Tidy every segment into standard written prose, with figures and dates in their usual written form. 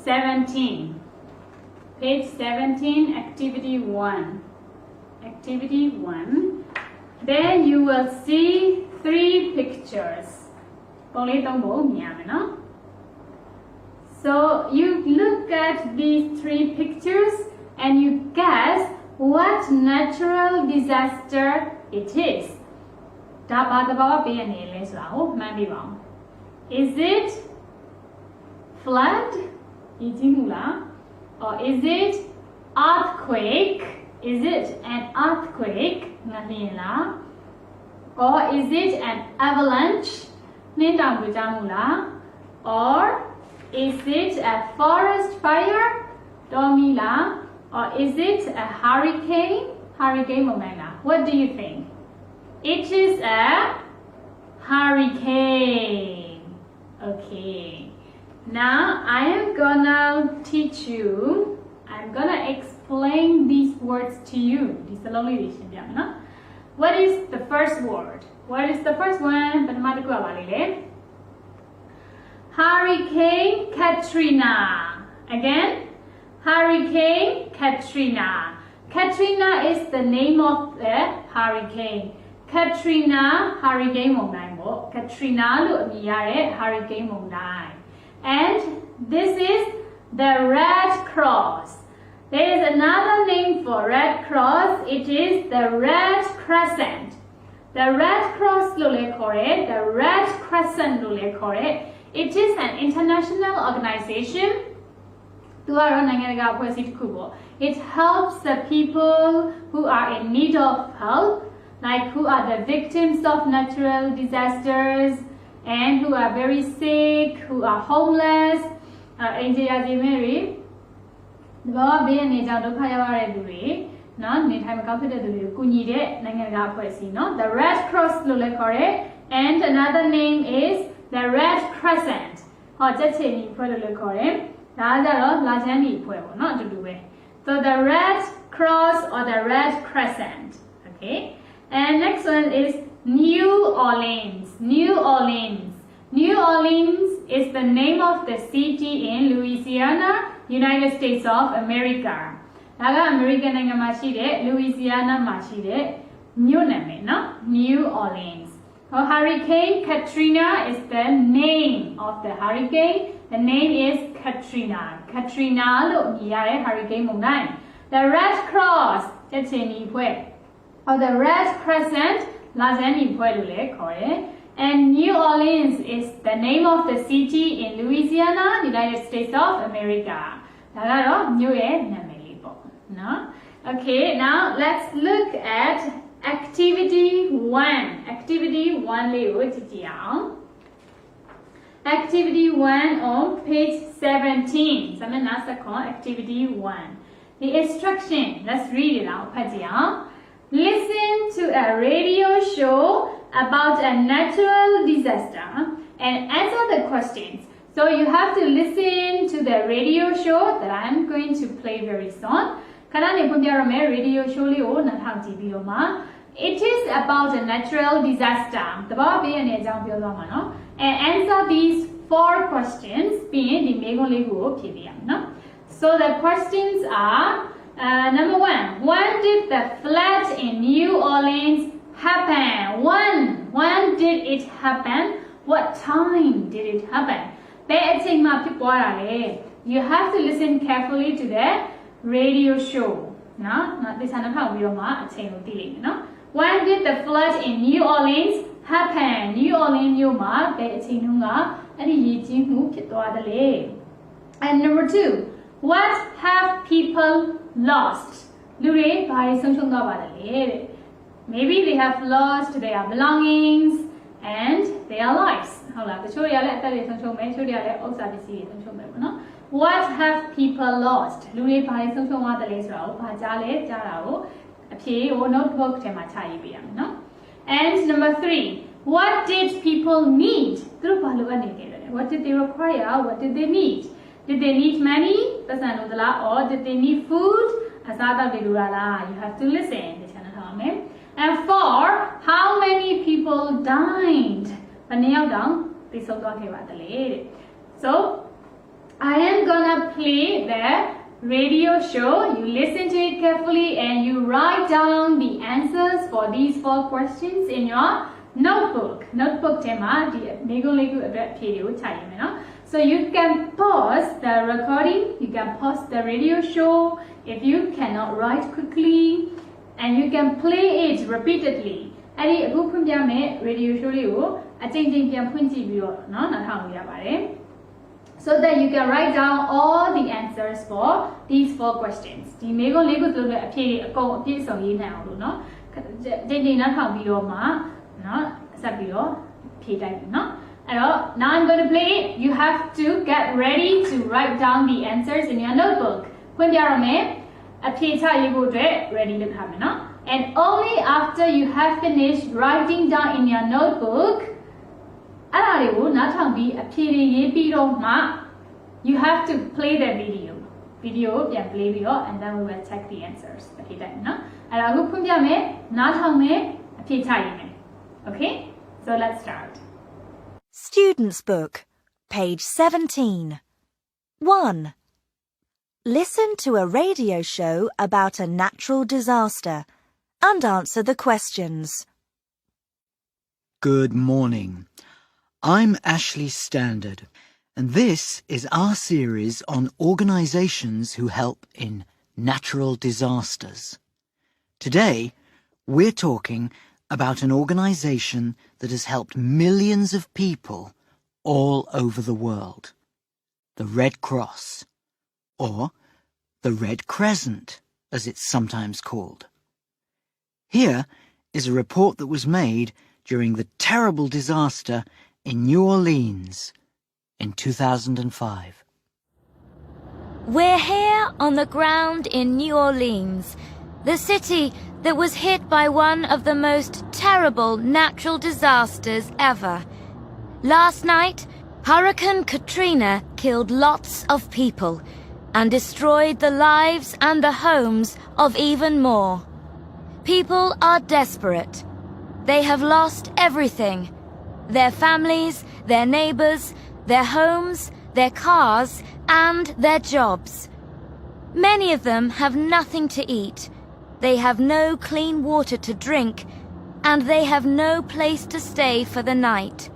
17. Page 17, activity 1. Activity 1. There you will see 3 pictures. So you look at these 3 pictures and you guess what natural disaster it is. Is it flood? Or is it earthquake? Is it an earthquake? Or is it an avalanche? Or is it a forest fire? Or is it a hurricane? What do you think? It is a hurricane. Okay. Now I am gonna teach you. I'm gonna explain these words to you. What is the first word? What is the first one? Hurricane Katrina. Again, Hurricane Katrina. Katrina is the name of the hurricane. Katrina hurricane Mondain. Katrina hurricane Mondain. And this is the Red Cross. There is another name for Red Cross. It is the Red Crescent. The Red Cross the Red Crescent it is an international organization. It helps the people who are in need of help, like who are the victims of natural disasters and who are very sick, who are homeless. The Red Cross and another name is the Red Crescent. So the Red Cross or the Red Crescent. Okay. And next one is New Orleans. New Orleans. New Orleans is the name of the city in Louisiana, United States of America. American Louisiana New Orleans. So Hurricane Katrina is the name of the hurricane. The name is Katrina. Katrina hurricane Mondain. The Red Cross or the Red Crescent and New Orleans is the name of the city in Louisiana, United States of America. Okay, now let's look at activity 1. Activity 1 Activity 1 on page 17. Activity 1. The instruction, let's read it out. Listen to a radio show about a natural disaster and answer the questions. So you have to listen to the radio show that I'm going to play very soon. Radio show it is about a natural disaster. And answer these 4 questions. So the questions are number 1. When did the flood in New Orleans happen? When did it happen? What time did it happen? You have to listen carefully to the radio show. When did the flood in New Orleans happen? New Orleans and number 2. What have people lost? Maybe they have lost their belongings and their lives. What have people lost? And number 3. What did people need? What did they require? What did they need? Did they need money? Or did they need food? You have to listen. And 4. How many people died? So I am gonna play the radio show. You listen to it carefully and you write down the answers for these 4 questions in your notebook. Notebook tema so you can pause the recording, you can pause the radio show if you cannot write quickly, and you can play it repeatedly. Radio show so that you can write down all the answers for these 4 questions. Now I'm going to play. You have to get ready to write down the answers in your notebook. Ready? And only after you have finished writing down in your notebook, you have to play the video, and then we will check the answers. Okay, so let's start. Student's Book, page 17. 1. Listen to a radio show about a natural disaster and answer the questions. Good morning. I'm Ashley Standard, and this is our series on organisations who help in natural disasters. Today, we're talking about an organisation that has helped millions of people all over the world. The Red Cross, or the Red Crescent, as it's sometimes called. Here is a report that was made during the terrible disaster in New Orleans in 2005. We're here on the ground in New Orleans, the city that was hit by one of the most terrible natural disasters ever. Last night, Hurricane Katrina killed lots of people and destroyed the lives and the homes of even more. People are desperate. They have lost everything: their families, their neighbors, their homes, their cars, and their jobs. Many of them have nothing to eat. They have no clean water to drink, and they have no place to stay for the night.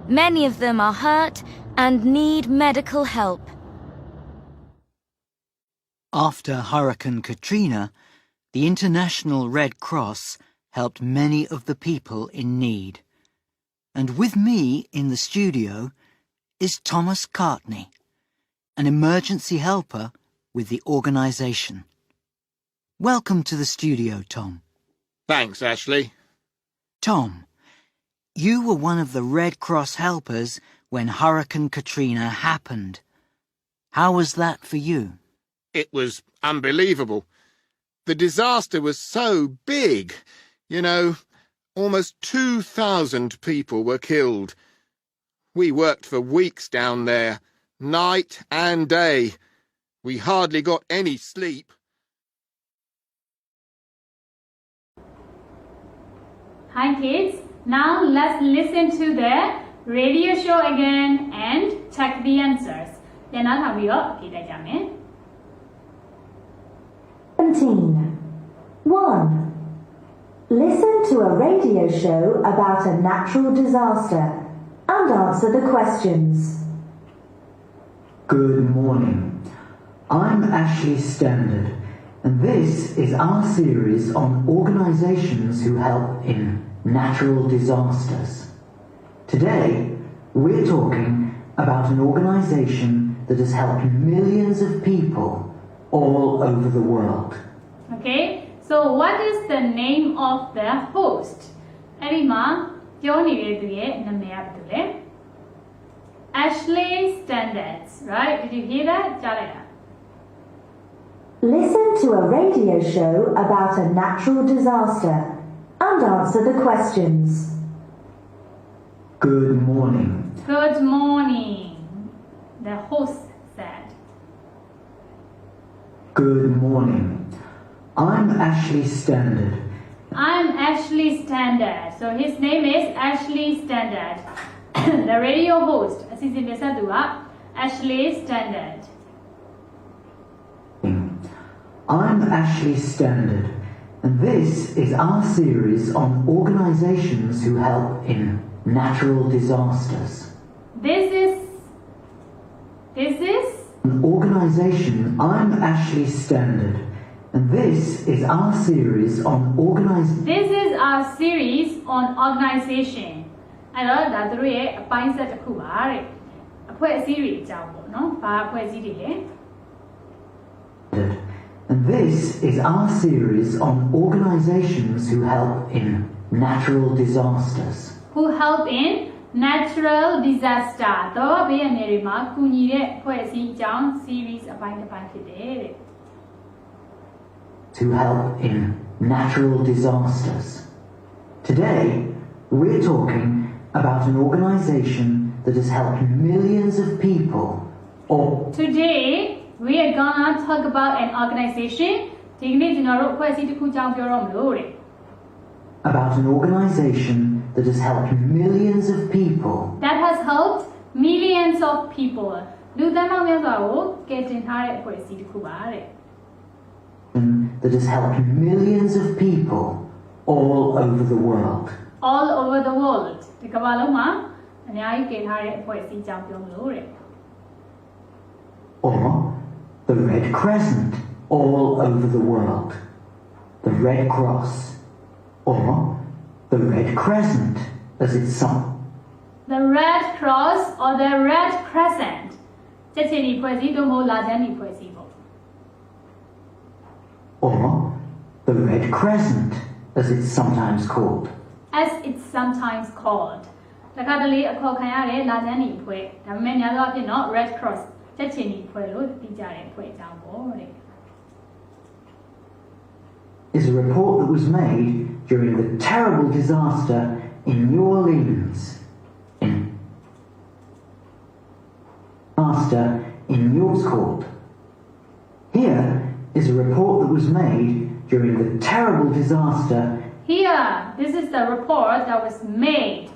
Many of them are hurt and need medical help. After Hurricane Katrina, the International Red Cross helped many of the people in need. And with me in the studio is Thomas Cartney, an emergency helper with the organisation. Welcome to the studio, Tom. Thanks, Ashley. Tom, you were one of the Red Cross helpers when Hurricane Katrina happened. How was that for you? It was unbelievable. The disaster was so big. You know, almost 2,000 people were killed. We worked for weeks down there, night and day. We hardly got any sleep. Hi kids, now let's listen to the radio show again and check the answers. 17. 1. Listen to a radio show about a natural disaster and answer the questions. Good morning. I'm Ashley Standard, and this is our series on organisations who help in natural disasters. Today, we're talking about an organisation that has helped millions of people all over the world. Okay, so what is the name of the host? Ashley Standards, right? Did you hear that? Listen to a radio show about a natural disaster and answer the questions. Good morning. Good morning, the host said. Good morning. I'm Ashley Standard. I'm Ashley Standard. So his name is Ashley Standard. The radio host. Ashley Standard. I'm Ashley Standard, and this is our series on organizations who help in natural disasters. This is An organization. I'm Ashley Standard, and this is our series on This is our series on organization. အဲ့တော့ဒါတို့ရဲ့အပိုင်းဆက်တစ်ခုပါတဲ့။အဖွဲ့အစည်းတွေအကြောင်းပေါ့နော်။ဘာအဖွဲ့အစည်းတွေလဲ And this is our series on organizations who help in natural disasters. Who help in natural disaster တော့ဘေးအန္တရာယ်တွေမှာကူညီတဲ့အဖွဲ့အစည်းအကြောင်း series အပိုင်းတစ်ပိုင်းဖြစ်တယ်တဲ့ To help in natural disasters. Today, we're talking about an organization that has helped millions of people. Or Today we are gonna talk about an organization ဒီကနေ့ကျွန်တော်တို့အဖွဲ့အစည်းတစ်ခုအကြောင်းပြောတော့မလို့တဲ့ about an organization that has helped millions of people. That has helped millions of people လူသန်းပေါင်းများစွာကိုကယ်တင်ထားတဲ့အဖွဲ့အစည်းတစ်ခုပါတဲ့ That has helped millions of people all over the world. All over the world ဒီကမ္ဘာလုံးမှာအများကြီးကယ်ထားတဲ့အဖွဲ့အစည်းအကြောင်းပြောမလို့တဲ့ Or the Red Crescent all over the world. The Red Cross. Or the Red Crescent as it's sung. The Red Cross or the Red Crescent ချက်ချင်းဒီဖွဲ့စည်းတို့မဟုတ်လာချမ်းဒီဖွဲ့စည်းပေါ့ Or the Red Crescent as it's sometimes called. As it's sometimes called တခါတလေအခေါ်ခံရတဲ့လာချမ်းဒီအဖွဲ့ဒါပေမဲ့များသောအားဖြင့်တော့ Red Cross ချက်ချင်းဒီအဖွဲ့လို့သိကြတဲ့အဖွဲ့အကြောင်းပေါ့တဲ့ Is a report that was made during the terrible disaster in New Orleans. In News called. Here is a report that was made during the terrible disaster. Here, this is the report that was made.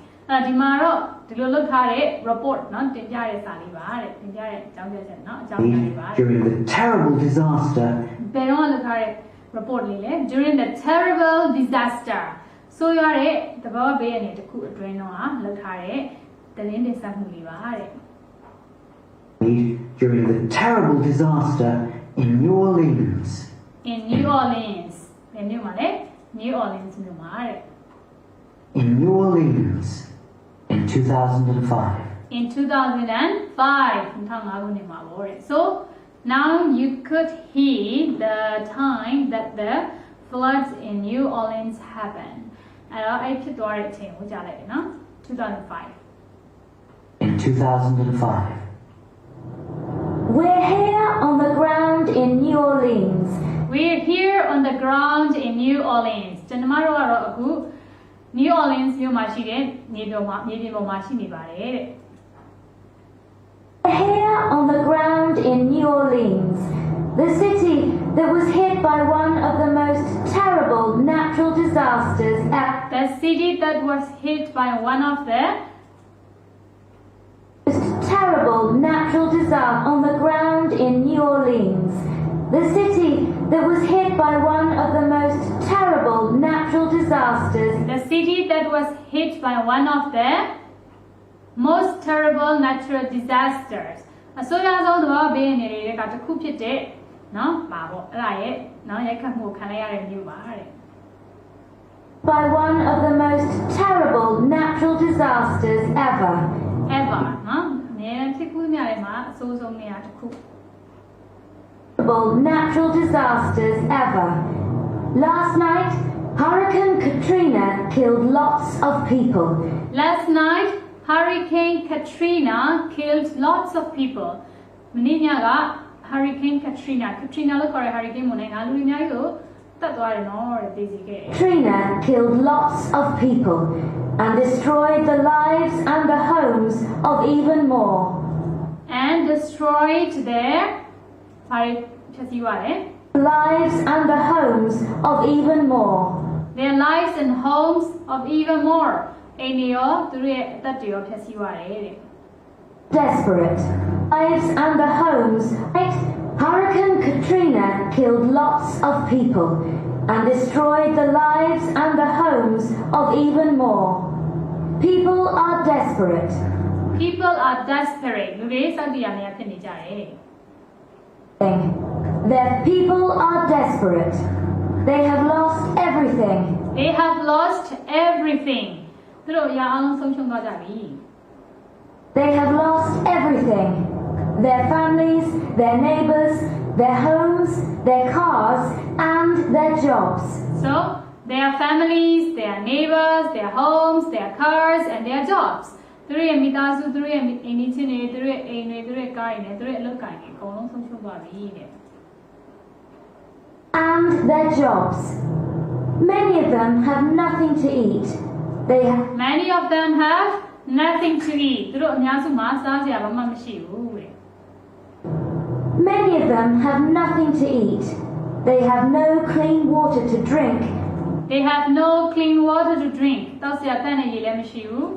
ဒီမှာတော့ဒီလိုလုပ်ထားတဲ့ report เนาะတင်ပြရဲစာလေးပါတဲ့တင်ပြရဲအကြောင်းပြချက်เนาะအကြောင်းပြလေးပါ During the terrible disaster. ဘယ်တော့လုပ်ထားတဲ့ report လေးလဲ during the terrible disaster ဆိုရတဲ့သဘောဘေးအနေတစ်ခုအတွင်းတော့လုပ်ထားတဲ့သတင်းတင်ဆက်မှုလေးပါတဲ့ During the terrible disaster in New Orleans. In New Orleans ဘယ်မြို့မှာလဲ New Orleans မြို့မှာတဲ့ In New Orleans in 2005. In 2005 2005ခုနှစ်မှာပေါ့တဲ့ So now you could hear the time that the floods in New Orleans happened အဲ့တော့အဲ့ဖြစ်သွားတဲ့အချိန်ကိုကြားလိုက်တယ်နော်2005 In 2005. We're here on the ground in New Orleans. We're here on the ground in New Orleans ကျွန်တော်တို့ကတော့အခု New Orleans မြို့မှာရှိတဲ့မြေပြင်ပေါ်မှာရှိနေပါတယ်တဲ့ We're here on the ground in New Orleans, the city that was hit by one of the most terrible natural disasters ever. The city that was hit by one of the Terrible natural disaster on the ground in New Orleans, the city that was hit by one of the most terrible natural disasters. The city that was hit by one of the most terrible natural disasters. အဆိုးရွားဆုံးသဘောဘေးအနေတွေကတစ်ခုဖြစ်တဲ့နော်ပါပေါ့အဲ့ဒါရဲ့နော်ရိုက်ခတ်မှုခံရတဲ့မြို့ပါတဲ့ By one of the most terrible natural disasters ever. Ever နော်အများကြီးဖြစ်ကူးများတယ်မှာအဆိုးဆုံးနေရာတစ်ခု Natural disasters ever. Last night, Hurricane Katrina killed lots of people. Last night, Hurricane Katrina killed lots of people. မနေ့ညက Hurricane Katrina လို့ခေါ်တဲ့ hurricane မုန်တိုင်းကလူတွေအများကြီးကိုတတ်သွားတယ်နော်တဲ့သိစေခဲ့တယ် Katrina killed lots of people and destroyed the lives and the homes of even more. And destroyed their ဘာဖြတ်စည်းသွားတယ် Lives and the homes of even more. Their lives and homes of even more. အိမ်တွေရောသူတို့ရဲ့အသက်တွေရောဖြတ်စည်းသွားတယ်တဲ့ desperate. Lives and the homes. Hurricane Katrina killed lots of people and destroyed the lives and the homes of even more. People are desperate. People are desperate လူတွေစောင့်တရားများဖြစ်နေကြတယ် Their people are desperate. They have lost everything. They have lost everything သူတို့အရာအလုံးဆုံးရှုံးသွားကြပြီ They have lost everything. Their families, their neighbors, their homes, their cars, and their jobs. So their families, their neighbors, their homes, their cars and their jobs သူတို့ရဲ့မိသားစုသူတို့ရဲ့အိမ်နီးချင်းတွေသူတို့ရဲ့အိမ်တွေသူတို့ရဲ့ကားတွေနဲ့သူတို့ရဲ့အလုပ်ကိုင်တွေအကုန်လုံးဆုံးရှုံးသွားပြီတဲ့ And their jobs. Many of them have nothing to eat. Many of them have nothing to eat သူတို့အများစုမှာစားစရာဘာမှမရှိဘူးတဲ့ Many of them have nothing to eat. They have no clean water to drink. They have no clean water to drink တောက်စရာတန်းနဲ့ရေလည်းမရှိဘူး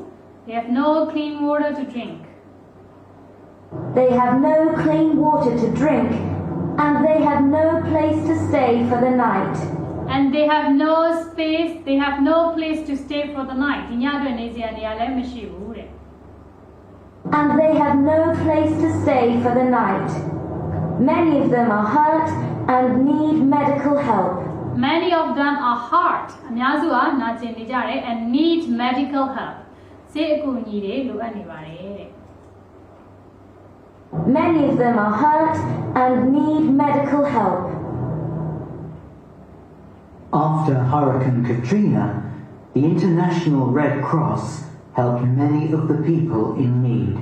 They have no clean water to drink. They have no clean water to drink, and they have no place to stay for the night. And they have no space, they have no place to stay for the night. ဒီညအတွက်နေစရာနေရာလည်းမရှိဘူးတဲ့ And they have no place to stay for the night. Many of them are hurt and need medical help. Many of them are hurt အများစုကနာကျင်နေကြတယ် and need medical help ဆေးအကူအညီတွေလိုအပ်နေပါတယ်တဲ့ Many of them are hurt and need medical help. After Hurricane Katrina, the International Red Cross helped many of the people in need.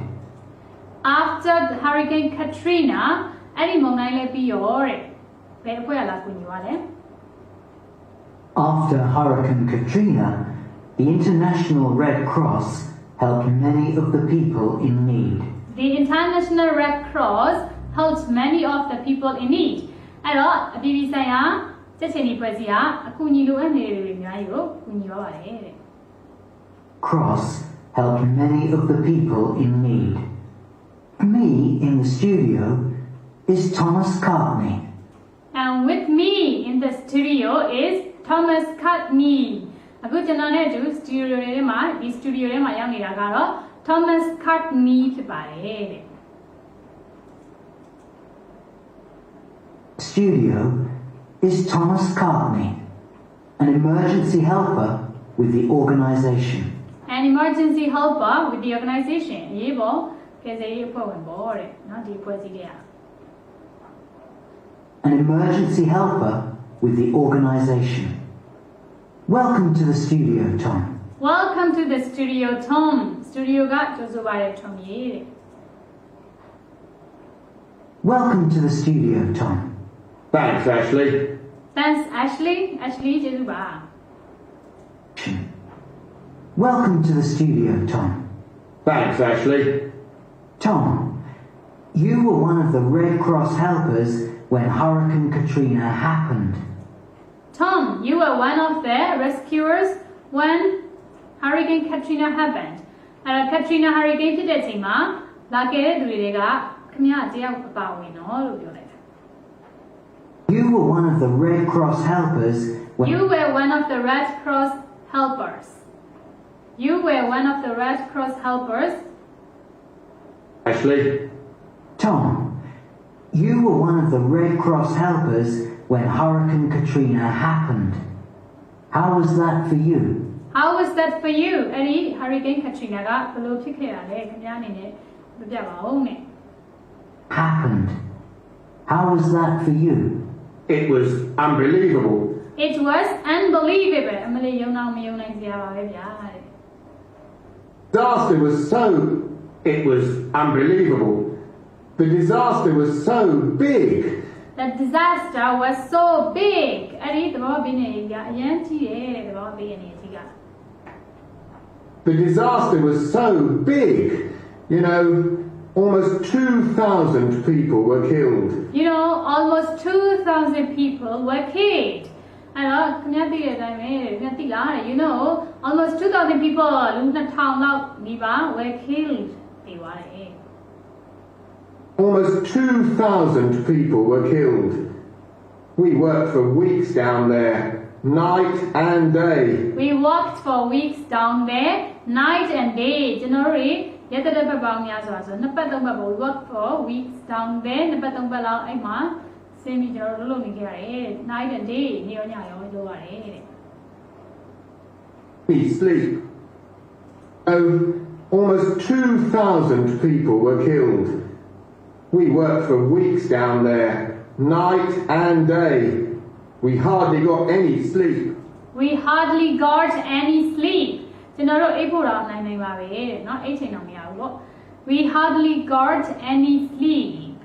After the Hurricane Katrina အဲ့ဒီမုန်တိုင်းလည်းပြီးရောတဲ့ဘယ်အဖွဲ့ကလာကူညီပါလဲ After Hurricane Katrina, the International Red Cross helped many of the people in need. The International Red Cross helps many of the people in need. အဲ့တော့အပြည်ပြည်ဆိုင်ရာစက်ချင်ဒီဖွဲ့စည်းကအကူအညီလိုအပ်နေတဲ့လူတွေအများကြီးကိုကူညီပါပါတယ်တဲ့ Cross helped many of the people in need. Me in the studio is Thomas Cartney. And with me in the studio is Thomas Cartney. အခုကျွန်တော်နဲ့အတူ studio ထဲမှာဒီ studio ထဲမှာရောက်နေတာကတော့ Thomas Cartney ဖြစ်ပါတယ်တဲ့ Studio is Thomas Cartney, an emergency helper with the organisation. An emergency helper with the organisation. အရေးပေါ်ကယ်ဆယ်ရေးအဖွဲ့ဝင်ပေါ့တဲ့နော်ဒီအဖွဲ့အစည်းတွေက An emergency helper with the organisation. Welcome to the studio, Tom. Welcome to the studio, Tom. Studio ကကြိုဆိုပါတယ် Tom ရေတဲ့ Welcome to the studio, Tom. Thanks, Ashley. Thanks, Ashley. Ashley ကျေးဇူးပါ Welcome to the studio, Tom. Thanks, Ashley. Tom, you were one of the Red Cross helpers when Hurricane Katrina happened. Tom, you were one of the rescuers when Hurricane Katrina happened. အဲ့ဒါ Katrina hurricane ဖြစ်တဲ့အချိန်မှာလာခဲ့တဲ့သူတွေကခင်ဗျားတယောက်အပါဝင်နော်လို့ပြောလိုက်တာ You were one of the Red Cross helpers when You were one of the Red Cross helpers. You were one of the Red Cross helpers. Ashley. Tom, you were one of the Red Cross helpers when Hurricane Katrina happened. How was that for you? How was that for you? အဲ့ဒီ Hurricane Katrina ကဘယ်လိုဖြစ်ခဲ့တာလဲခင်ဗျားအနေနဲ့ပြောပြပါဦးနဲ့ Happened. How was that for you? It was unbelievable. It was unbelievable. အမလေးယုံအောင်မယုံနိုင်စရာပါပဲဗျာတဲ့ Disaster was so... It was unbelievable. The disaster was so big. The disaster was so big. အဲ့ဒီသဘောပေးနေကြအရန်ကြီးတယ်တဲ့သဘောပေးနေကြီးက The disaster was so big. You know, almost 2,000 people were killed. You know, almost 2,000 people were killed. အဲ့တော့ခင်ဗျားသိတဲ့အတိုင်းပဲခင်ဗျားသိလားတဲ့ You know, almost 2,000 people လူ2000လောက်နီးပါ were killed ဒီပါတယ် Almost 2,000 people were killed. We worked for weeks down there, night and day. We walked for weeks down there, night and day. January, yesterday about me as well. So, we worked for weeks down there. Same night and day. We sleep. Oh, almost 2,000 people were killed. We worked for weeks down there, night and day. We hardly got any sleep. We hardly got any sleep. We hardly got any sleep.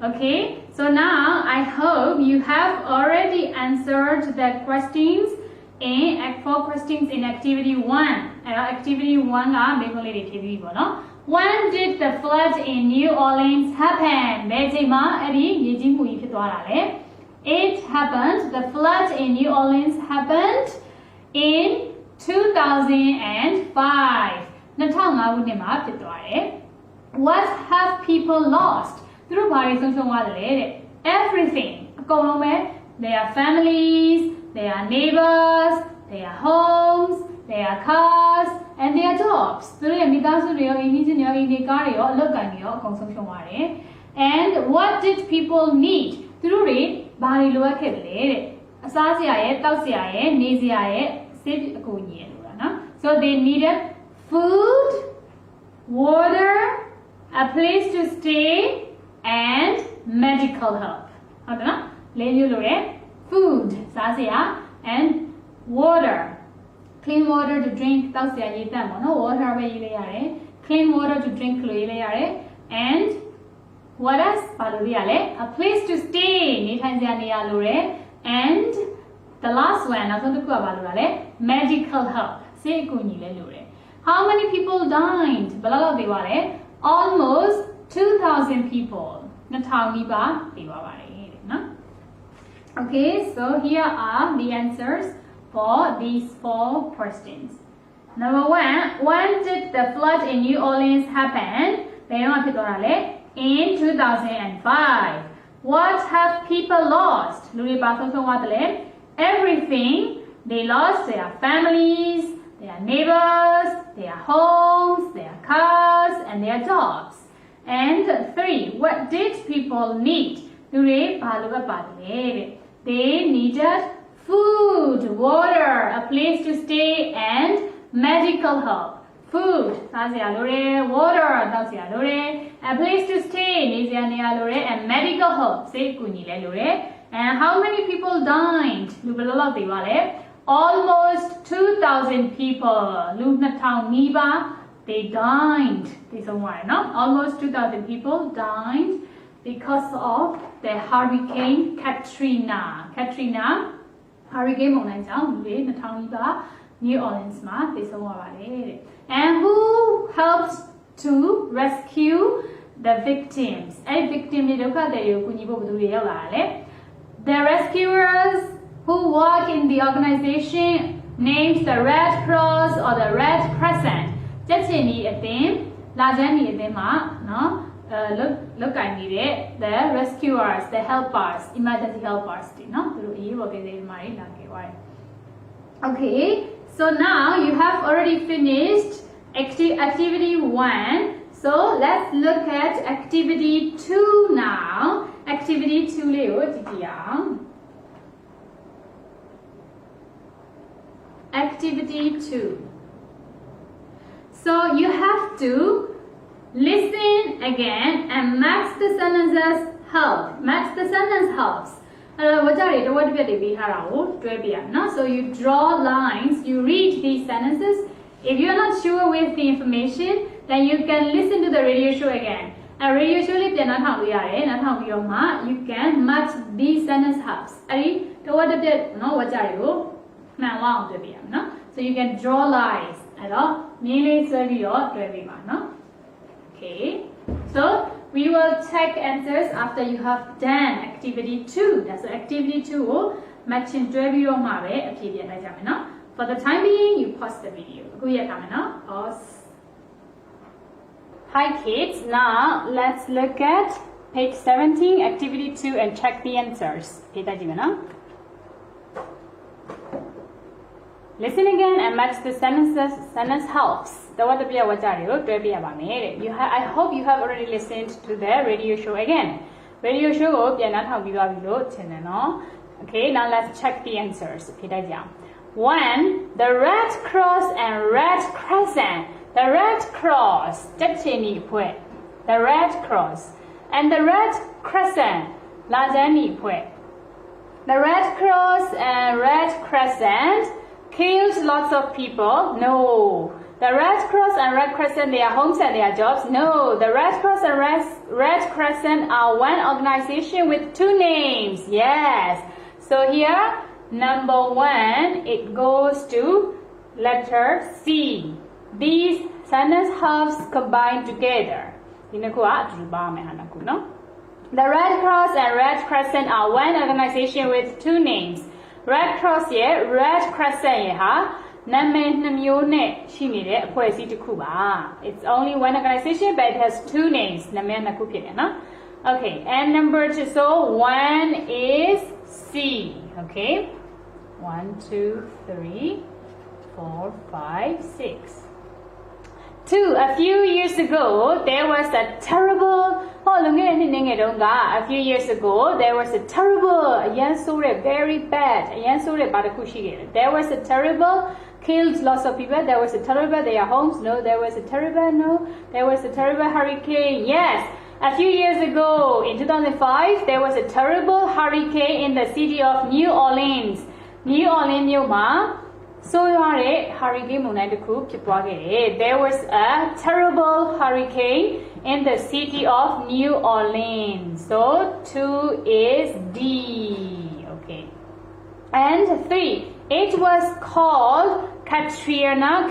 Okay, so now I hope you have already answered the questions in 4 questions in activity 1. Activity 1 When did the flood in New Orleans happen? It happened, the flood in New Orleans happened in 2005. What have people lost? Everything. Their families, their neighbors, their homes, their cars, and their jobs. And what did people need? So they needed food, water, a place to stay, and medical help. Food, and water. Clean water to drink, water clean water to drink, and what else? A place to stay, and the last one, medical help. How many people died? Almost 2,000 people. Okay, so here are the answers for these 4 questions. Number 1, when did the flood in New Orleans happen? In 2005. What have people lost? Everything. They lost their families, their neighbors, their homes, their cars, and their jobs. And 3, what did people need? They needed food, water, a place to stay, and medical help. Food, water, a place to stay, and medical help. And how many people died? Almost 2,000 people. They died. Almost 2,000 people died because of the Hurricane Katrina. Hurricane New Orleans and who helped to rescue the victims? The rescuers who work in the organization named the Red Cross or the Red Crescent. Look, I need it. The rescuers, the helpers, emergency helpers. Okay, so now you have already finished activity 1. So let's look at activity 2 now. Activity 2. Activity 2. So you have to listen again and match the sentences help. Match the sentence helps. So you draw lines, you read these sentences. If you're not sure with the information, then you can listen to the radio show again. A radio show you can match these sentence helps. So you can draw lines. Okay, so we will check answers after you have done activity 2. That's activity 2. Matching For the time being, you pause the video. Pause. Hi kids, now let's look at Page 17, activity 2, and check the answers. Listen again and match the sentences. Sentence helps. I hope you have already listened to the radio show again. Radio show Okay, now let's check the answers. 1. The Red Cross and Red Crescent. The Red Cross. The Red Cross. And the Red Crescent. The Red Cross and Red Crescent killed lots of people. No. The Red Cross and Red Crescent, their homes and their jobs. No. The Red Cross and Red Crescent are one organization with 2 names. Yes. So here, number 1, it goes to letter C. These sentence halves combine together. The Red Cross and Red Crescent are one organization with 2 names. Red Cross Red Crescent It's only one organization but it has 2 names. Okay, and number 2, so 1 is C. Okay, 1, 2, 3, 4, 5, 6. 2. A few years ago, there was a terrible. A few years ago, there was a terrible. Very bad. There was a terrible. Killed lots of people. There was a terrible. Their homes. No. There was a terrible. No. There was a terrible hurricane. Yes. A few years ago, in 2005, there was a terrible hurricane in the city of New Orleans. New Orleans, So hurricane There was a terrible hurricane in the city of New Orleans. So 2 is D. Okay. And 3. It was called Katrina,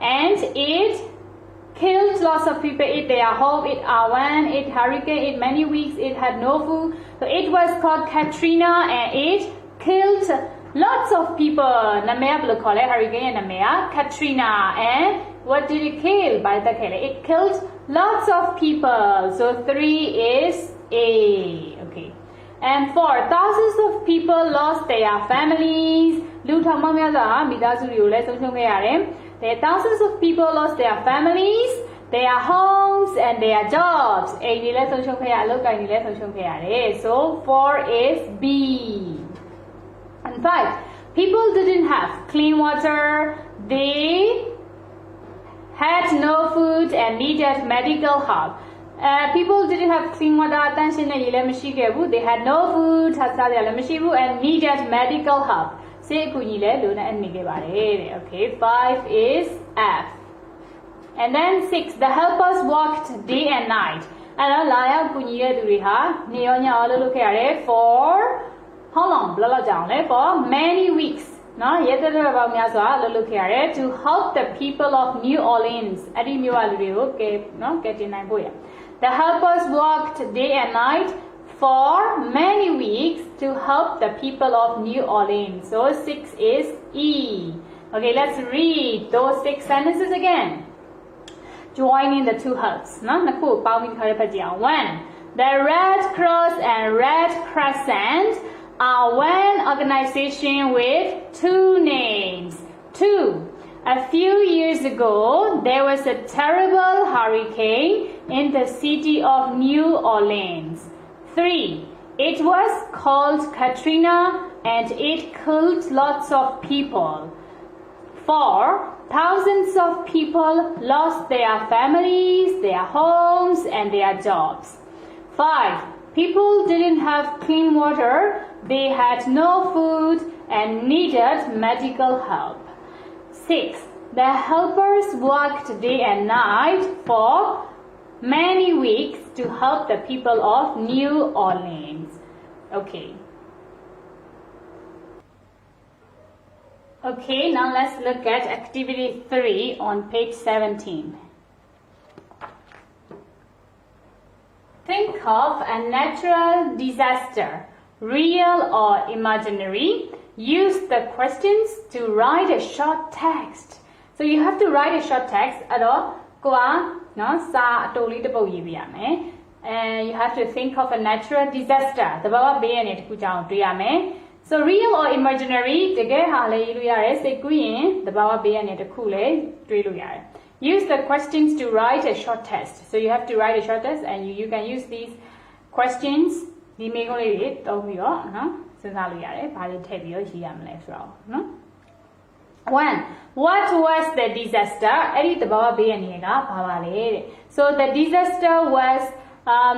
and it killed lots of people. It their home. It Awan. It hurricane. It many weeks. It had no food. So it was called Katrina, and it killed lots of people. Hurricane Katrina. And what did it kill? It killed lots of people. So 3 is A. Okay. And 4. Thousands of people lost their families. Thousands of people lost their families, their homes, and their jobs. So 4 is B. And 5. People didn't have clean water. They had no food and needed medical help. People didn't have clean water. They had no food and needed medical help. Okay, 5 is F. And then 6. The helpers walked day and night. For how long? For many weeks. To help the people of New Orleans. The helpers walked day and night for many weeks to help the people of New Orleans. So 6 is E. Okay, let's read those 6 sentences again. Joining the 2 helps. 1. The Red Cross and Red Crescent are one organization with 2 names. 2. A few years ago, there was a terrible hurricane in the city of New Orleans. 3. It was called Katrina and it killed lots of people. 4. Thousands of people lost their families, their homes, and their jobs. 5. People didn't have clean water, they had no food and needed medical help. 6. The helpers worked day and night for many weeks to help the people of New Orleans. Okay. Okay, now let's look at activity 3 on page 17. Think of a natural disaster, real or imaginary. Use the questions to write a short text. So you have to write a short text. and you have to think of a natural disaster တဘာဝဘေးရန်တွေတစ်ခုကြောင့်တွေ့ရမယ် so real or imaginary တကယ်ဟာလည်းရေးလို့ရတယ်စိတ်ကူးရင်တဘာဝဘေးရန်တွေတစ်ခုလည်းတွေ့လို့ရတယ် use the questions to write a short test so you have to write a short test and you can use these questions ဒီမေးခွန်းလေးတွေသုံးပြီးတော့နော်စဉ်းစားလို့ရတယ်ဘာတွေထည့်ပြီးတော့ရေးရမလဲဆိုတော့နော် 1. What was the disaster? အဲ့ဒီတဘာဝဘေးရန်တွေကဘာပါလဲတဲ့ So the disaster was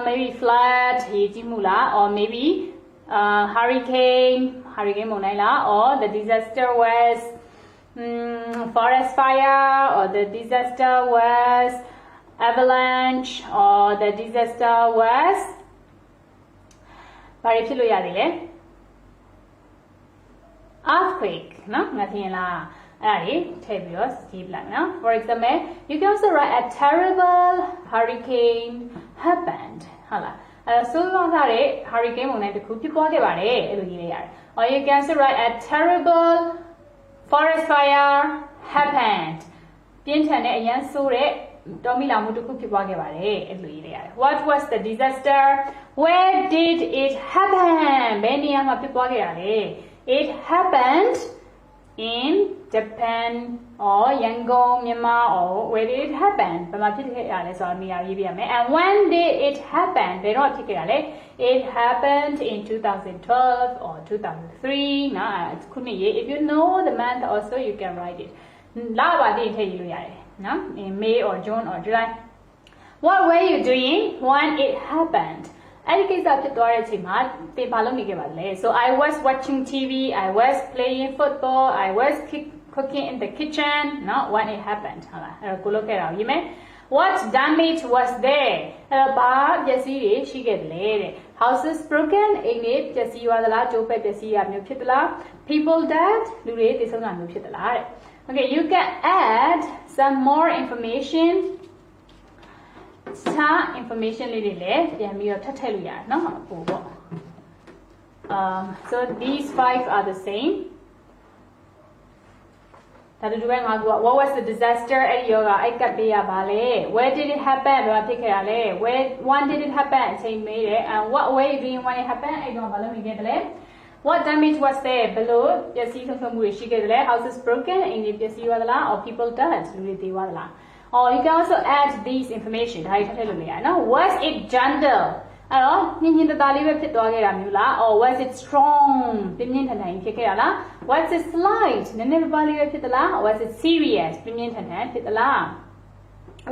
maybe flood ရေကြီးမှုလား or maybe hurricane မုန်တိုင်းလား or the disaster was forest fire or the disaster was avalanche or the disaster was ဘာတွေဖြစ်လို့ရသေးလဲ earthquake နော်ငါထင်လားအဲ့ဒါတွေထည့်ပြီးတော့ကြည့်ပြလိုက်နော် For example you can also write a terrible hurricane happened ဟုတ်လားအဲ့ဆိုတော့ထားတဲ့ hurricane မုန်တိုင်းတစ်ခုဖြစ်ပွားခဲ့ပါတယ်အဲ့လိုရေးလိုက်ရတယ် or you can also write a terrible forest fire happened ပြင်းထန်တဲ့အရန်ဆိုးတဲ့တော်မီလာမှုတစ်ခုဖြစ်ပွားခဲ့ပါတယ်အဲ့လိုရေးလိုက်ရတယ် What was the disaster where did it happen ဘယ်နေရာမှာဖြစ်ပွားခဲ့တာလဲ It happened in Japan or Yangon, Myanmar or where did it happen? ဘယ်မှာဖြစ်ခဲ့ရလဲဆိုတော့နေရာရေးပြရမယ် And when did it happen? ဘယ်တော့ဖြစ်ခဲ့ရလဲ It happened in 2012 or 2003 နော်ခုနှစ်ရေး If you know the month also you can write it လာပါသေးထည့်ရေးလို့ရတယ်နော် In May or June or July What were you doing when it happened? အဲ့ဒီကိစ္စဖြစ်သွားတဲ့အချိန်မှာသင်ဘာလုပ်နေခဲ့ပါလဲ So I was watching TV, I was playing football, I was cooking in the kitchen, not when it happened. ဟုတ်လားအဲ့တော့ကိုလုပ်ခဲ့တာကိုရေးမယ် What damage was there? အဲ့တော့ဘာပျက်စီးတွေရှိခဲ့တယ်လဲတဲ့ Houses broken အိမ်တွေပျက်စီးသွားသလားကျိုးပဲ့ပျက်စီးရမျိုးဖြစ်သလား People died လူတွေသေဆုံးတာမျိုးဖြစ်သလားတဲ့ Okay, you can add some more information information လေးတွေလည်းပြန်ပြီးတော့ထပ်ထည့်လို့ရတယ်เนาะအပို့ပေါ့ so these 5 are the same ဒါတူပဲငါက what was the disaster အဲ့ဒီရောကအဲ့ကပ်ပေးရပါလေ where did it happen ဘယ်မှာဖြစ်ခဲ့တာလဲ when did it happen အချိန်မေးတယ် and what were you doing when it happened အဲ့တော့ဘာလုပ်နေခဲ့တယ်လဲ what damage was there ဘယ်လိုပျက်စီးဆုံးရှုံးမှုတွေရှိခဲ့တယ်လဲ houses broken အိမ်တွေပျက်စီးသွားသလား or people died လူတွေသေသွားသလား or you can also add these information ဒါတွေထပ်ထည့်လို့ရတယ်နော် was it gentle အဲ့တော့ညင်ညင်တသားလေးပဲဖြစ်သွားခဲ့တာမျိုးလား or was it strong ပြင်းပြင်းထန်ထန်ဖြစ်ခဲ့တာလား was it slight နည်းနည်းပါးပါးလေးပဲဖြစ်သလား or was it serious ပြင်းပြင်းထန်ထန်ဖြစ်သလား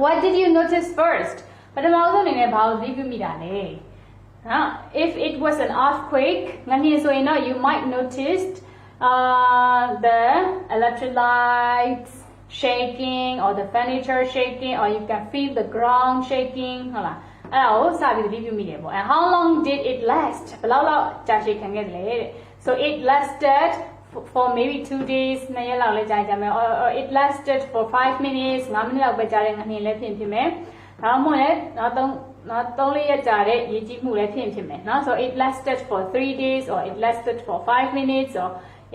what did you notice first ပထမဆုံးအနေနဲ့ဘာကိုသိပြုမိတာလဲနော် if it was an earthquake ငါညင်ဆိုရင်တော့ you might notice the electric lights shaking or the furniture shaking or you can feel the ground shaking ဟုတ်လားအဲ့ဒါကိုစပြီးသတိပြုမိတယ်ပေါ့ and how long did it last ဘယ်လောက်ကြာရှည်ခံခဲ့တယ်လဲတဲ့ so it lasted for maybe 2 days 2ရက်လောက်လည်းကြာကြမယ် or it lasted for 5 minutes 5 မိနစ်လောက်ပဲကြာတဲ့ငါနေလည်းဖြစ်မယ်ဒါမှမဟုတ်လည်းနောက်3-4ရက်ကြာတဲ့ရေကြီးမှုလည်းဖြစ်မယ်နော် so it lasted for 3 days or it lasted for 5 minutes or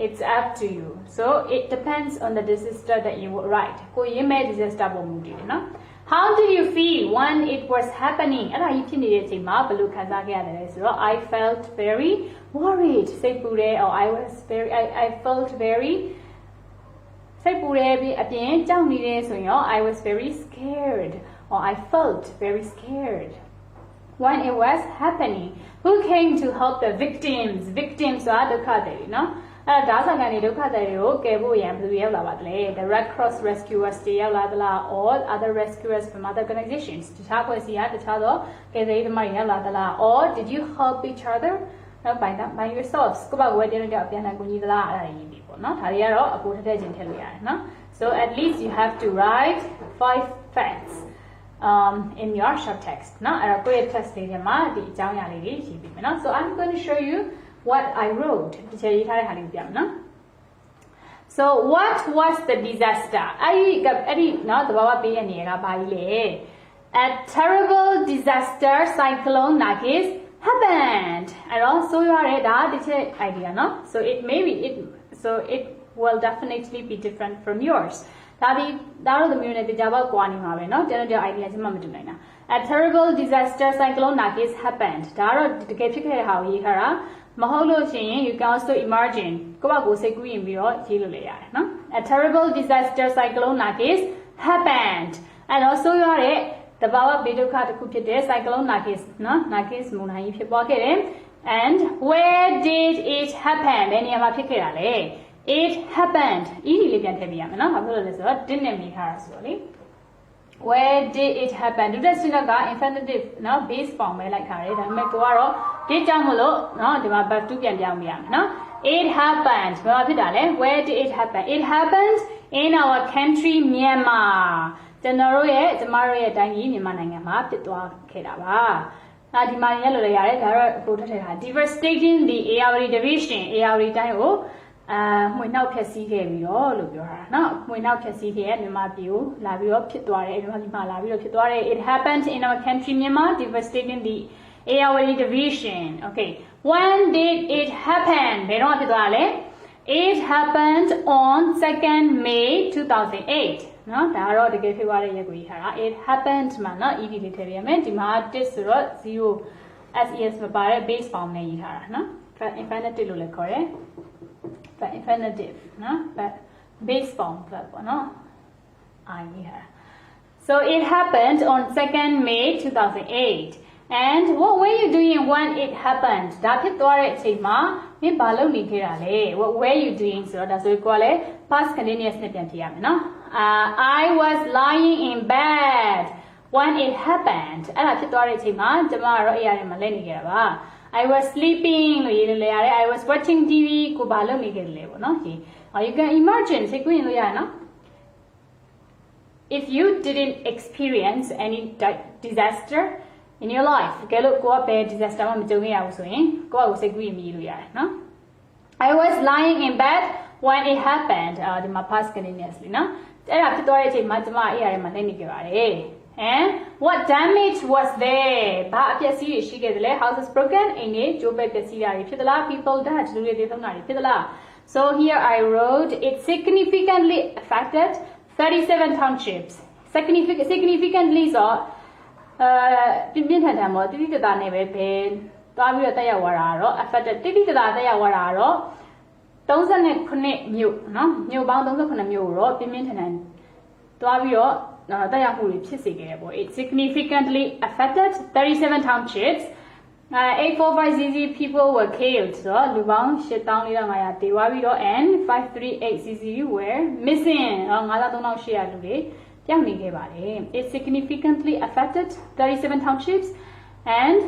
it's up to you so it depends on the disaster that you would write ကိုရေးမဲ့ disaster ပုံမူတည်တယ်နော် how did you feel when it was happening အဲ့ဒါကြီးဖြစ်နေတဲ့အချိန်မှာဘယ်လိုခံစားခဲ့ရလဲဆိုတော့ I felt very worried စိတ်ပူတယ် or I felt very စိတ်ပူတယ်ပြီးအပြင်ကြောက်နေတယ်ဆိုရင်ရော I was very scared or I felt very scared when it was happening who came to help the victims ဆိုတာဒုက္ခသည်နော်အဲ့ဒါဆိုကနေဒုက္ခသည်တွေကိုကယ်ဖို့ရန်ဘယ်လိုရောက်လာပါသလဲ the red cross rescuers တွေရောက်လာသလား or other rescuers from other organizations တခြားဖွဲ့စည်းရတခြားသောကယ်ဆယ်ရေးသမားတွေရောက်လာသလား or did you help each other by yourselves ကိုယ့်ဘာကိုယ်တည်းတည်းအပြန်အလှန်ကူညီသလားအဲ့ဒါရေးပြီပေါ့နော်ဒါတွေကတော့အပိုထည့်ခြင်းထည့်လို့ရတယ်နော် so at least you have to write 5 facts in your short text နော်အဲ့တော့ကိုယ့်ရဲ့ text လေးထဲမှာဒီအကြောင်းအရာလေးတွေရေးပြီးမယ်နော် so I'm going to show you what I wrote ဒီချက်ရေးထားတဲ့ဟာလေးပြမယ်နော် so what was the disaster အဲ့ဒီနော်သဘာဝပေးရနေရကဘာကြီးလဲ a terrible disaster cyclone Nagis happened အဲ့တော့ဆိုရတဲ့ဒါဒီချက် idea နော် so it will definitely be different from yours ဒါတော့theမျိုးနဲ့တရားပေါက်ကွာနေမှာပဲเนาะကျွန်တော်တို့ idea ချင်းမှမတူနိုင်တာ a terrible disaster cyclone Nagis happened. Daro the get how he hara. Maholo chain, you can also imagine. Go say green biro, no? A terrible disaster cyclone Nagis happened. And also you are the Baba Biduka to cook it cyclone Nagis, no? Nagis Muna if you pocket him. And where did it happen? Any of our picture. It happened. Easily can tell me, no? Didn't make her slowly. Where did it happen? Do the synagogue infinitive, no? Base form like her. And make Waro, did Jamulo, no? The Mabba to get down, no? It happened. Where did it happen? It happened in our country, Myanmar. The Norway, the Maria Dangi, Nimanangama, Pitwa Kedava. Devastating the ARE division. ARE Dino. We now can see here, we all look your now. We now can see here, Mimabio, Labio, Pitware, Labio, Pitware. It happened in our country, Myanmar, devastating the ARE division. Okay. When did it happen? It happened on 2nd May 2008. No, it happened, man, not easily zero SES base form, no? Infinitive, correct? But infinitive, no? But base form, no? So it happened on 2nd May 2008. And what were you doing when it happened? What were you doing? So that's what we call it past continuous, no? I was lying in bed when it happened. I was sleeping. I was watching TV. You can imagine. If you didn't experience any disaster in your life, disaster. I was lying in bed when it happened. Past continuously, no? And what damage was there? House is broken. People died. So here I wrote it significantly affected 37 townships. Significantly so. Affected 39 မြို့နော်မြို့ပေါင်း39မြို့ကိုတော့ပြင်းပြင်းထန်ထန်တွားပြီးတော့တရားမှုတွေဖြစ်စေခဲ့တယ်ပေါ့ It significantly affected 37 townships 845ZZ people were killed ဆိုတော့လူပေါင်း84,500တေသွားပြီးတော့ and 538ZZ were missing 53,800လူတွေပျောက်နေခဲ့ပါတယ် It significantly affected 37 townships and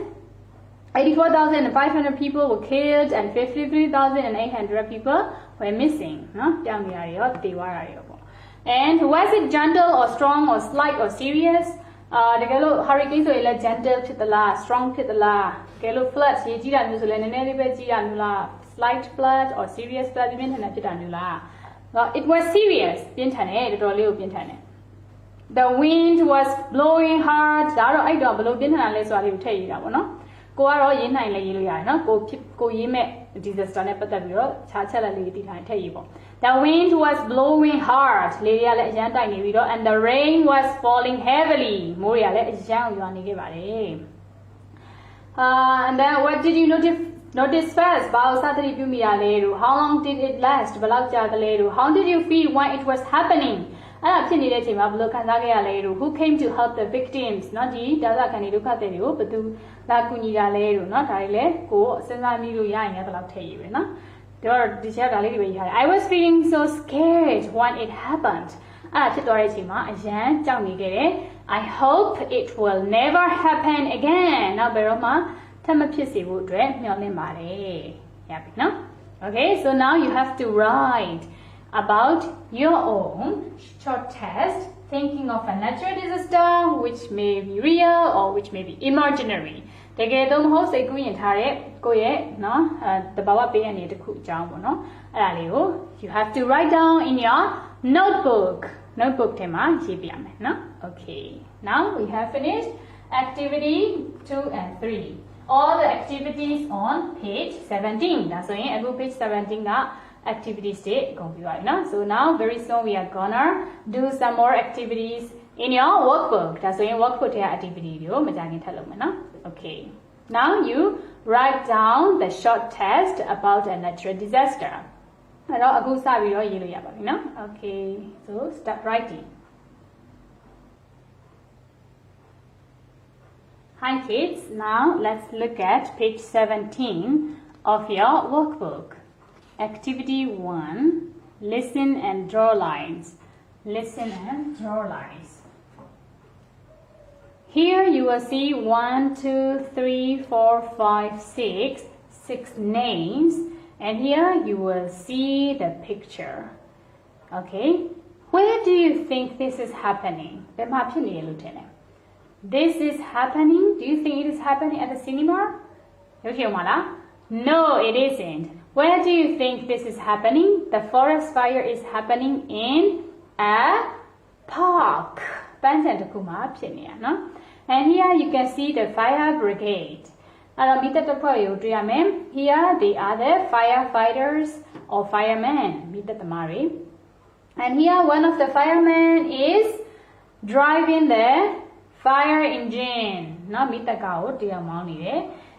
84,500 people were killed and 53,800 people were missing. No? And was it gentle or strong or slight or serious? Hurricanes are gentle, strong, flood, slight flood or serious flood. It was serious. The wind was blowing hard. I don't believe in Go out in go disaster The wind was blowing hard, and the rain was falling heavily. And then what did you notice first? How long did it last? How did you feel when it was happening? Who came to help the victims? Not I was feeling so scared when it happened. I hope it will never happen again. Okay, so now you have to write about your own short test, thinking of a natural disaster which may be real or which may be imaginary. You have to write down in your notebook. Okay, now we have finished activity 2 and 3. All the activities on page 17. That's why page 17 activities So now very soon we are gonna do some more activities in your workbook. That's why workbook here activity you Okay. Now you write down the short test about a natural disaster. Okay, so start writing. Hi kids, now let's look at page 17 of your workbook. Activity 1, listen and draw lines. Listen and draw lines. Here you will see 1, 2, 3, 4, 5, 6 names, and here you will see the picture. Okay, where do you think this is happening? This is happening. Do you think it is happening at the cinema? No, it isn't. Where do you think this is happening? The forest fire is happening in a park. And here you can see the fire brigade. Here they are the firefighters or firemen. And here one of the firemen is driving the fire engine.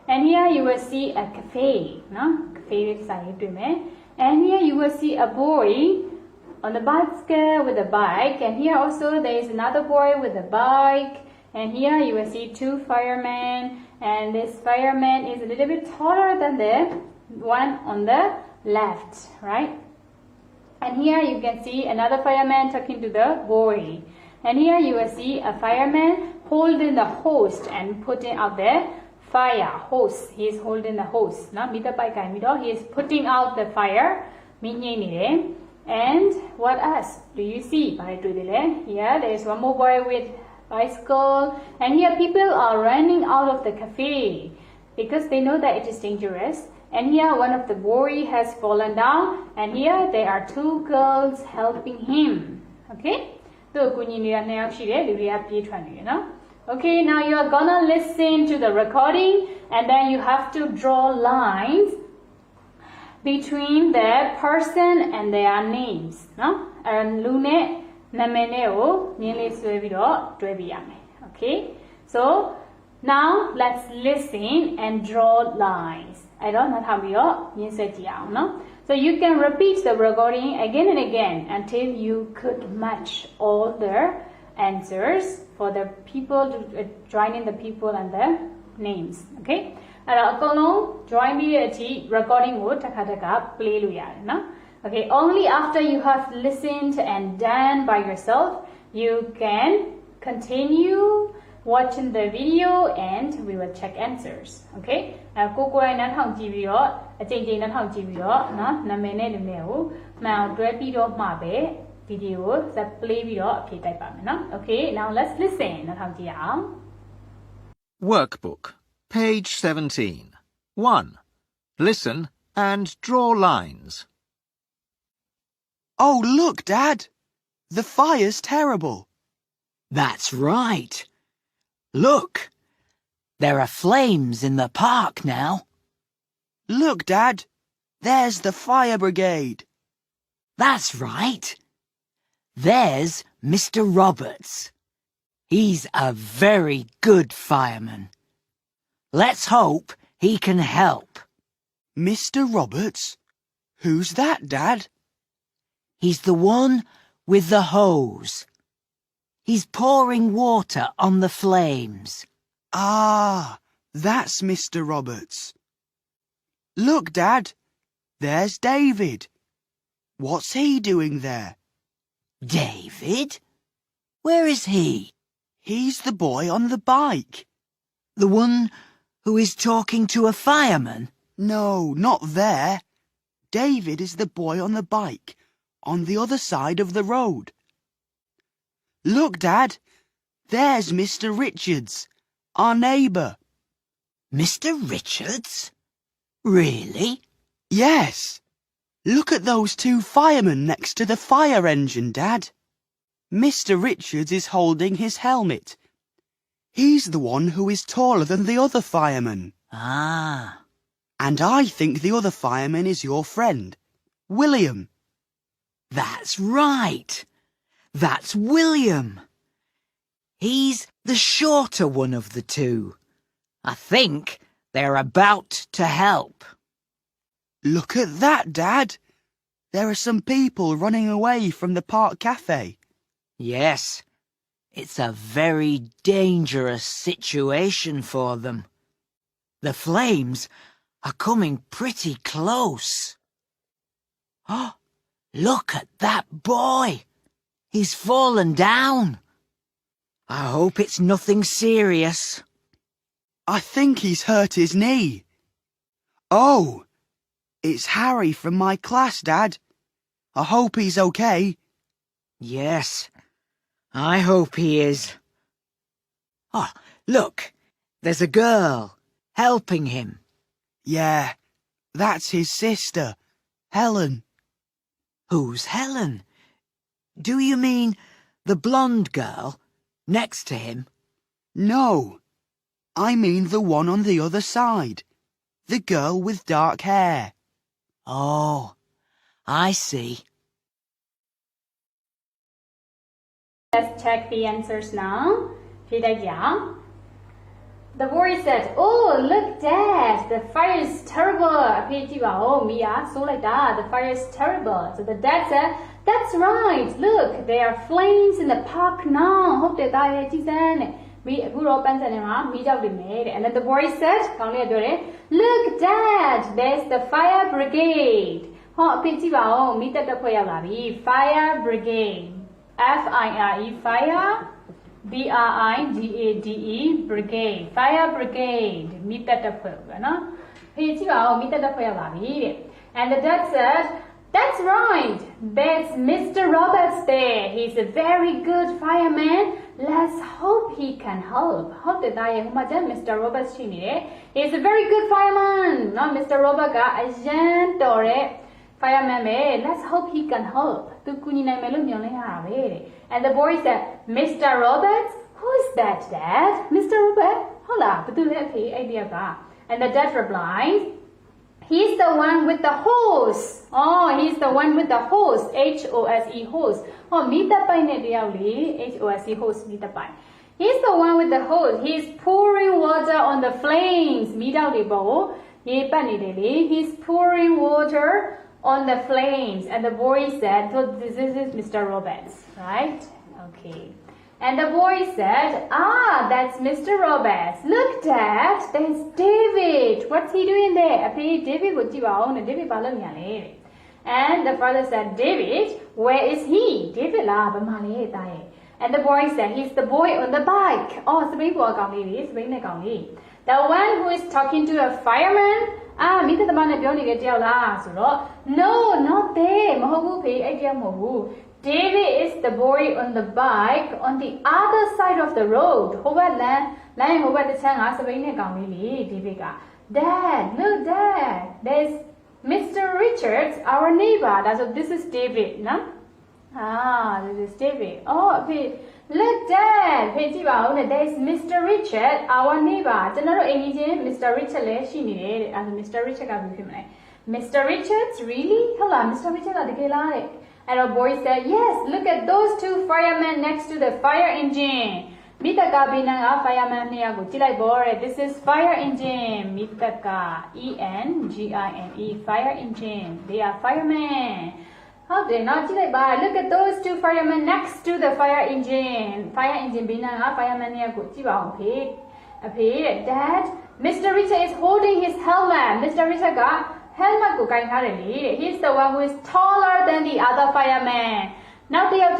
And here you will see a cafe. And here you will see a boy on the bicycle with a bike. And here also there is another boy with a bike. And here you will see 2 firemen. And this fireman is a little bit taller than the one on the left, right? And here you can see another fireman talking to the boy. And here you will see a fireman holding the hose and putting out the fire hose. He is holding the hose. He is putting out the fire. And what else do you see? Here there is one more boy with bicycle. And here people are running out of the cafe because they know that it is dangerous. And here one of the boy has fallen down. And here there are 2 girls helping him. Okay? Okay, now you are gonna listen to the recording and then you have to draw lines between the person and their names. Okay, so now let's listen and draw lines. So you can repeat the recording again and again until you could match all the answers for the people to join in the people and the names. Okay? Join me at recording play. Okay, only after you have listened and done by yourself, you can continue watching the video and we will check answers. Okay? Video play Okay, now let's listen. Workbook, page 17. 1. Listen and draw lines. Oh, look, Dad! The fire's terrible. That's right. Look! There are flames in the park now. Look, Dad! There's the fire brigade. That's right. There's Mr. Roberts. He's a very good fireman. Let's hope he can help. Mr. Roberts? Who's that, Dad? He's the one with the hose. He's pouring water on the flames. Ah, that's Mr. Roberts. Look, Dad, there's David. What's he doing there? David? Where is he? He's the boy on the bike. The one who is talking to a fireman? No, not there. David is the boy on the bike, on the other side of the road. Look, Dad, there's Mr. Richards, our neighbour. Mr. Richards? Really? Yes. Look at those 2 firemen next to the fire engine, Dad. Mr. Richards is holding his helmet. He's the one who is taller than the other fireman. Ah. And I think the other fireman is your friend, William. That's right. That's William. He's the shorter one of the two. I think they're about to help. Look at that, Dad. There are some people running away from the park cafe. Yes, it's a very dangerous situation for them. The flames are coming pretty close. Oh, look at that boy. He's fallen down. I hope it's nothing serious. I think he's hurt his knee. Oh, it's Harry from my class, Dad. I hope he's okay. Yes, I hope he is. Oh, look, there's a girl helping him. Yeah, that's his sister, Helen. Who's Helen? Do you mean the blonde girl next to him? No, I mean the one on the other side. The girl with dark hair. Oh, I see. Let's check the answers now. The boy said, "Oh, look, Dad, the fire is terrible." The fire is terrible. So the dad said, "That's right. Look, there are flames in the park now." Hope that I and then the boy said, "Look, Dad, there's the fire brigade." Fire brigade. F-I-R-E, fire. B-R-I-G-A-D-E, brigade. Fire brigade. And the dad said, "That's right. That's Mr. Roberts there. He's a very good fireman. Let's hope he can help." Hope that Mr. Roberts he's a very good fireman. No, Mr. Robert fireman. Let's hope he can help. And the boy said, "Mr. Roberts? Who is that, Dad? Mr. Robert? And the dad replied, "He's the one with the hose." Oh, he's the one with the hose. H-O-S-E, hose. Oh, H-O-S-E, hose, He's the one with the hose. He's pouring water on the flames. He's pouring water on the flames. And the boy said, "So this is Mr. Roberts, right?" Okay. And the boy said, "Ah, that's Mr. Roberts. Look, Dad, there's David. What's he doing there?" David. And the father said, "David, where is he?" David And the boy said, "He's the boy on the bike." Oh, the one who is talking to a fireman. No, not there. David is the boy on the bike on the other side of the road. Dad, no, Dad. There's Mr. Richards, our neighbor. So this is David, no? This is David. Oh, okay. Look, Dad. There's Mr. Richard, our neighbor. Mr. Richard, Mr. Richard, Mr. Richards, really? Hello, Mr. Richard. And the boy said, "Yes, look at those two firemen next to the fire engine." This is fire engine. E-N-G-I-N-E, fire engine. They are firemen. How they not look at those two firemen next to the fire engine. Fire engine fireman Dad, Mr. Richard is holding his helmet. Mr. Richard got helmet. He's the one who is taller than the other fireman. Now they are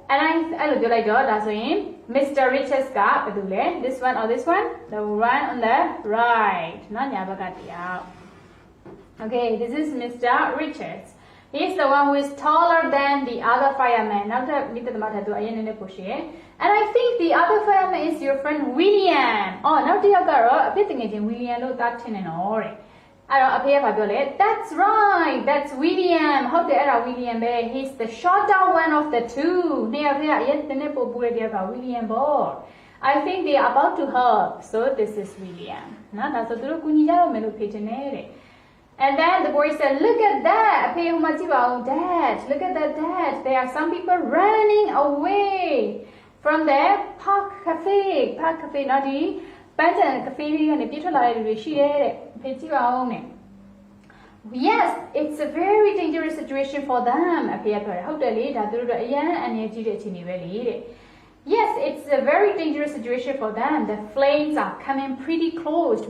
and I look like that's him. Mr. Richards got this one or this one? The one on the right. Okay, this is Mr. Richards. He's the one who is taller than the other fireman. And I think the other fireman is your friend William. Oh, now the other William. That's right, that's William. How the other William? He's the shorter one of the two. William. I think they are about to help. So this is William. And then the boy said, "Look at that. Dad, look at that, Dad. There are some people running away." From there, Park Cafe, not the Bantan Cafe and the Peter Library, she did it. Yes, it's a very dangerous situation for them. Yes, it's a very dangerous situation for them. The flames are coming pretty close. The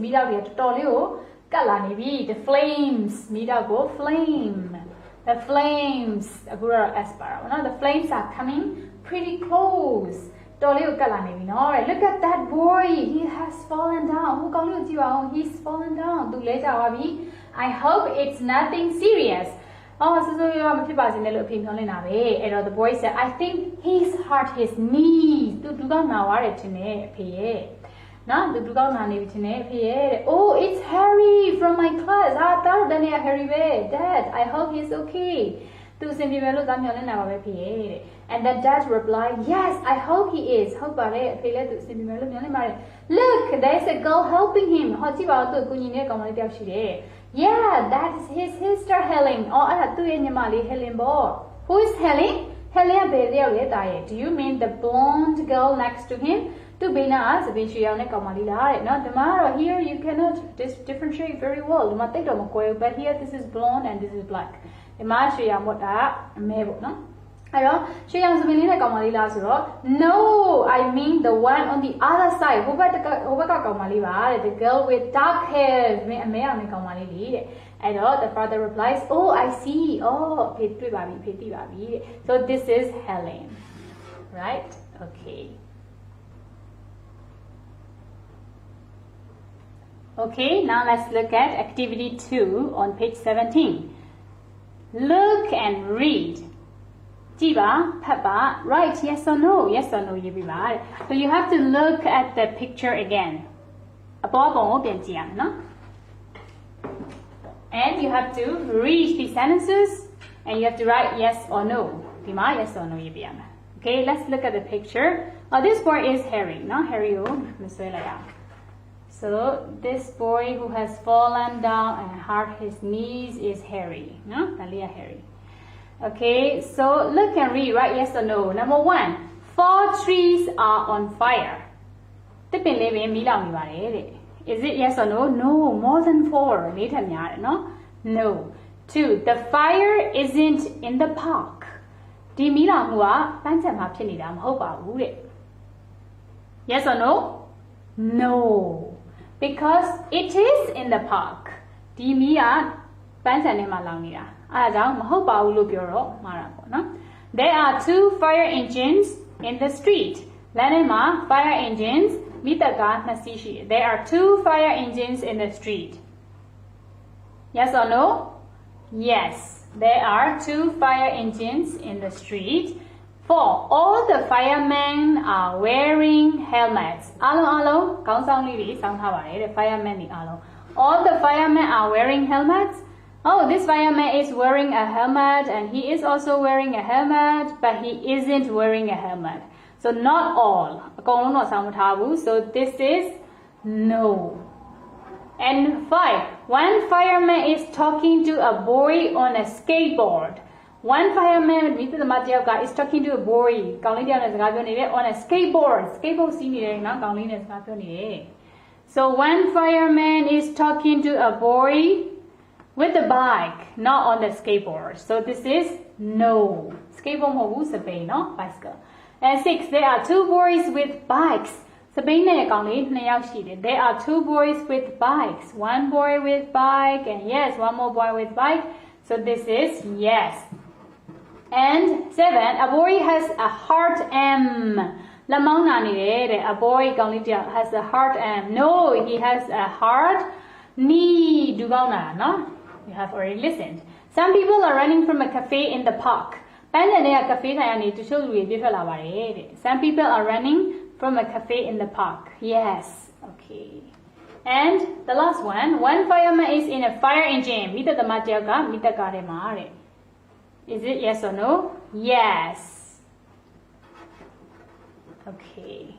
flames, flame. The flames, the flames are coming pretty close. Look at that boy, he has fallen down. He's fallen down. I hope it's nothing serious. The boy said, I think he's hurt his knees. Oh, it's Harry from my class. Dad, I hope he's okay. And the dad replied, yes, I hope he is. Look, there's a girl helping him. Yeah, that is his sister Helen. Who is Helen? Do you mean the blonde girl next to him? Here you cannot differentiate very well. But here this is blonde and this is black. No, I mean the one on the other side. The girl with dark hair. And the father replies, oh, I see. Oh, so this is Helen. Right? Okay. Okay, now let's look at activity 2 on page 17. Look and read. Right, yes or no? Yes or no, so you have to look at the picture again. And you have to read the sentences and you have to write yes or no. Yes or no. Okay, let's look at the picture. This boy is Harry. No, Harry. So this boy who has fallen down and hurt his knees is Harry. No, Harry. Okay, so look and read, right? Yes or no? Number 1, 4 trees are on fire. Is it yes or no? No, more than 4. No. 2, the fire isn't in the park. Yes or no? No. Because it is in the park. There are 2 fire engines in the street. Fire engines. There are 2 fire engines in the street. Yes or no? Yes. There are 2 fire engines in the street. 4. All the firemen are wearing helmets. The firemen. All the firemen are wearing helmets. Oh, this fireman is wearing a helmet and he is also wearing a helmet, but he isn't wearing a helmet. So not all. So this is no. And 5. One fireman is talking to a boy on a skateboard. One fireman is talking to a boy on a skateboard. So one fireman is talking to a boy with a bike, not on the skateboard. So this is no. Skateboard bicycle. And 6, there are 2 boys with bikes. There are 2 boys with bikes. One boy with bike and yes, one more boy with bike. So this is yes. And 7, a boy has a heart M. A boy has a heart M. No, he has a heart knee. No? You have already listened. Some people are running from a cafe in the park. Some people are running from a cafe in the park. Yes. Okay. And the last one. One fireman is in a fire engine. Is it yes or no? Yes. Okay.